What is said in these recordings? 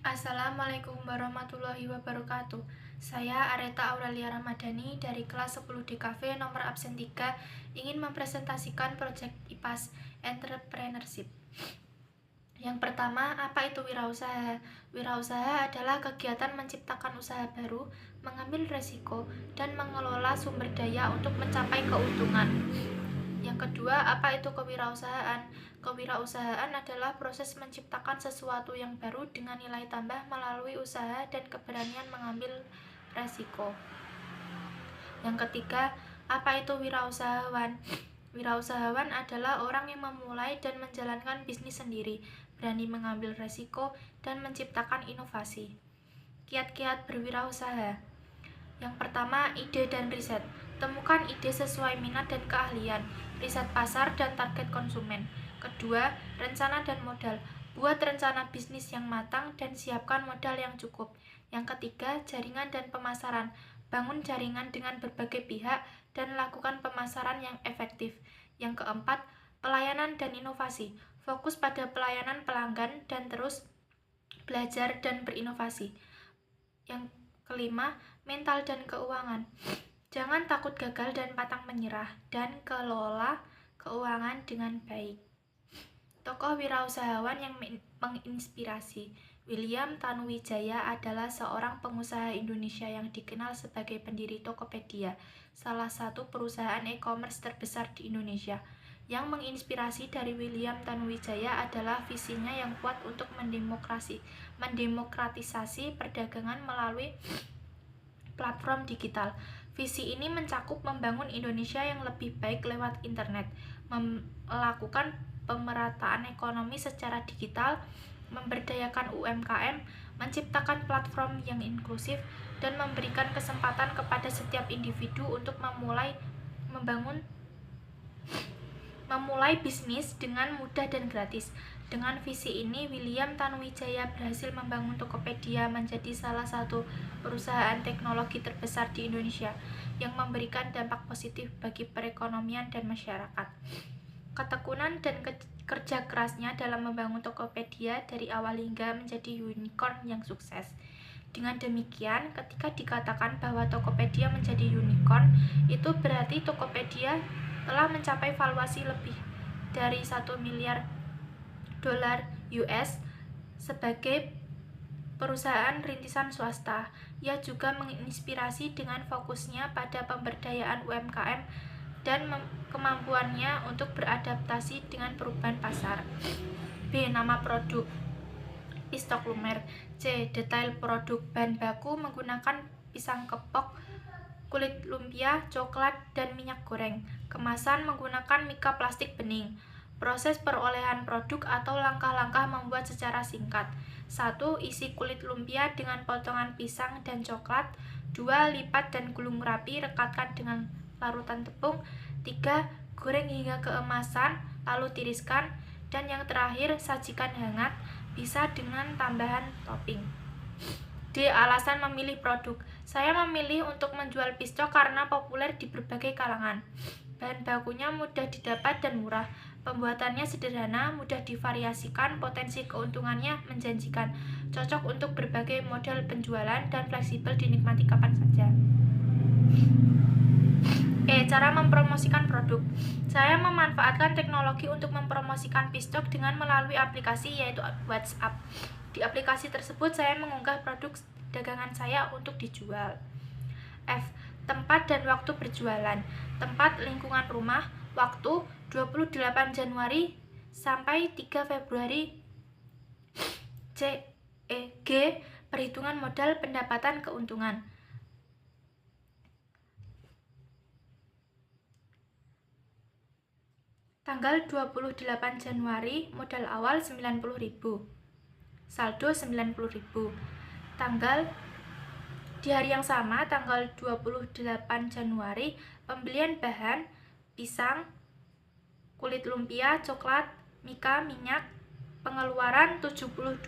Assalamualaikum warahmatullahi wabarakatuh. Saya Areta Aurelia Ramadhani dari kelas 10 DKV nomor absen 3 ingin mempresentasikan proyek IPAS Entrepreneurship. Yang pertama, apa itu wirausaha? Wirausaha adalah kegiatan menciptakan usaha baru, mengambil resiko, dan mengelola sumber daya untuk mencapai keuntungan. Yang kedua, apa itu kewirausahaan? Kewirausahaan adalah proses menciptakan sesuatu yang baru dengan nilai tambah melalui usaha dan keberanian mengambil resiko. Yang ketiga, apa itu wirausahawan? Wirausahawan adalah orang yang memulai dan menjalankan bisnis sendiri, berani mengambil resiko, dan menciptakan inovasi. Kiat-kiat berwirausaha. Yang pertama, ide dan riset. Temukan ide sesuai minat dan keahlian. Riset pasar dan target konsumen. Kedua, rencana dan modal. Buat rencana bisnis yang matang dan siapkan modal yang cukup. Yang ketiga, jaringan dan pemasaran. Bangun jaringan dengan berbagai pihak dan lakukan pemasaran yang efektif. Yang keempat, pelayanan dan inovasi. Fokus pada pelayanan pelanggan dan terus belajar dan berinovasi. Yang kelima, mental dan keuangan. Jangan takut gagal dan pantang menyerah, dan kelola keuangan dengan baik. Tokoh wirausahawan yang menginspirasi. William Tanuwijaya adalah seorang pengusaha Indonesia yang dikenal sebagai pendiri Tokopedia, salah satu perusahaan e-commerce terbesar di Indonesia. Yang menginspirasi dari William Tanuwijaya adalah visinya yang kuat untuk mendemokratisasi perdagangan melalui platform digital. Visi ini mencakup membangun Indonesia yang lebih baik lewat internet, melakukan pemerataan ekonomi secara digital, memberdayakan UMKM, menciptakan platform yang inklusif, dan memberikan kesempatan kepada setiap individu untuk memulai bisnis dengan mudah dan gratis. Dengan visi ini, William Tanuwijaya berhasil membangun Tokopedia menjadi salah satu perusahaan teknologi terbesar di Indonesia yang memberikan dampak positif bagi perekonomian dan masyarakat. Ketekunan dan kerja kerasnya dalam membangun Tokopedia dari awal hingga menjadi unicorn yang sukses. Dengan demikian, ketika dikatakan bahwa Tokopedia menjadi unicorn, itu berarti Tokopedia telah mencapai valuasi lebih dari 1 miliar dolar US sebagai perusahaan rintisan swasta. Ia juga menginspirasi dengan fokusnya pada pemberdayaan UMKM dan kemampuannya untuk beradaptasi dengan perubahan pasar. B. Nama produk. Pistok lumer. C. Detail produk. Bahan baku menggunakan pisang kepok, kulit lumpia, coklat, dan minyak goreng. Kemasan menggunakan mika plastik bening. Proses perolehan produk atau langkah-langkah membuat secara singkat. 1. Isi kulit lumpia dengan potongan pisang dan coklat. 2. Lipat dan gulung rapi, rekatkan dengan larutan tepung. 3. Goreng hingga keemasan, lalu tiriskan. Dan yang terakhir, sajikan hangat, bisa dengan tambahan topping. D. Alasan memilih produk. Saya memilih untuk menjual pistok karena populer di berbagai kalangan. Bahan bakunya mudah didapat dan murah. Pembuatannya sederhana, mudah divariasikan, potensi keuntungannya menjanjikan, cocok untuk berbagai model penjualan, dan fleksibel dinikmati kapan saja. Cara mempromosikan produk. Saya memanfaatkan teknologi untuk mempromosikan pistok dengan melalui aplikasi yaitu WhatsApp. Di aplikasi tersebut saya mengunggah produk dagangan saya untuk dijual. F. Tempat dan waktu berjualan. Tempat lingkungan rumah. Waktu 28 Januari sampai 3 Februari. G. Perhitungan modal pendapatan keuntungan. Tanggal 28 Januari, modal awal 90.000. Saldo 90.000. Di hari yang sama, tanggal 28 Januari, pembelian bahan pisang, kulit lumpia, coklat, mika, minyak, pengeluaran 72.000,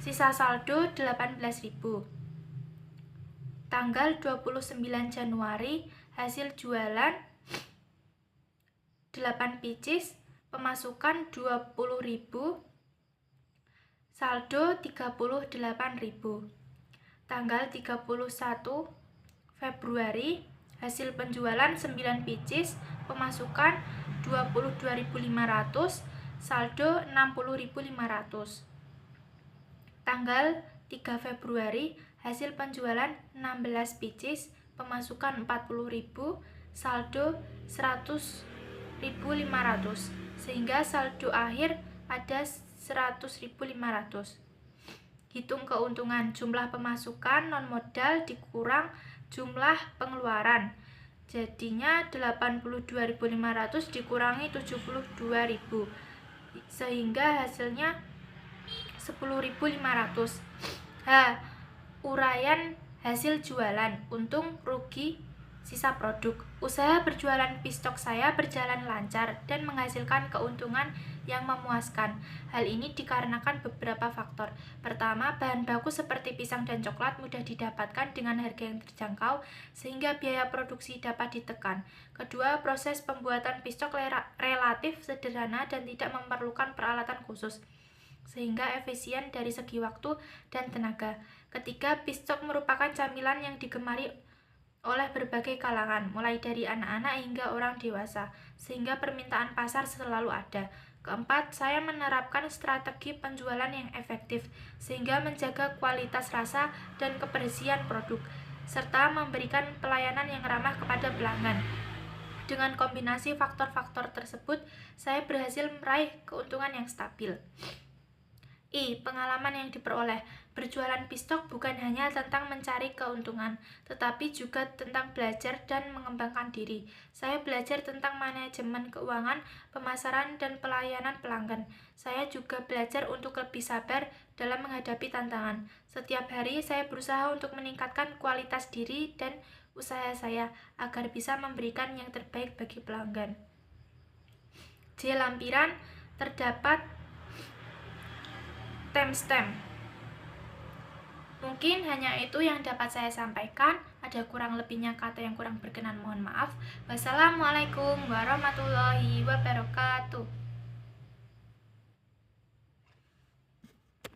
sisa saldo 18.000. Tanggal 29 Januari, hasil jualan 8 pieces, pemasukan 20.000, saldo 38.000. Tanggal 31 Februari, hasil penjualan 9 pieces, pemasukan 22.500, saldo 60.500. Tanggal 3 Februari, hasil penjualan 16 pieces, pemasukan 40.000, saldo 100.500, sehingga saldo akhir ada 100.500. Hitung keuntungan, jumlah pemasukan non modal dikurang jumlah pengeluaran, jadinya 82.500 dikurangi 72.000, sehingga hasilnya 10.500. Uraian hasil jualan, untung rugi sisa produk. Usaha berjualan pistok saya berjalan lancar dan menghasilkan keuntungan yang memuaskan. Hal ini dikarenakan beberapa faktor. Pertama, bahan baku seperti pisang dan coklat mudah didapatkan dengan harga yang terjangkau sehingga biaya produksi dapat ditekan. Kedua, proses pembuatan pistok relatif sederhana dan tidak memerlukan peralatan khusus, sehingga efisien dari segi waktu dan tenaga. Ketiga, pistok merupakan camilan yang digemari oleh berbagai kalangan, mulai dari anak-anak hingga orang dewasa, sehingga permintaan pasar selalu ada. Keempat, saya menerapkan strategi penjualan yang efektif, sehingga menjaga kualitas rasa dan kebersihan produk, serta memberikan pelayanan yang ramah kepada pelanggan. Dengan kombinasi faktor-faktor tersebut, saya berhasil meraih keuntungan yang stabil. Pengalaman yang diperoleh. Berjualan pistok bukan hanya tentang mencari keuntungan, tetapi juga tentang belajar dan mengembangkan diri. Saya belajar tentang manajemen keuangan, pemasaran, dan pelayanan pelanggan. Saya juga belajar untuk lebih sabar dalam menghadapi tantangan. Setiap hari saya berusaha untuk meningkatkan kualitas diri dan usaha saya agar bisa memberikan yang terbaik bagi pelanggan. J. Lampiran, terdapat timestamp. Mungkin hanya itu yang dapat saya sampaikan. Ada kurang lebihnya kata yang kurang berkenan, mohon maaf. Wassalamualaikum warahmatullahi wabarakatuh.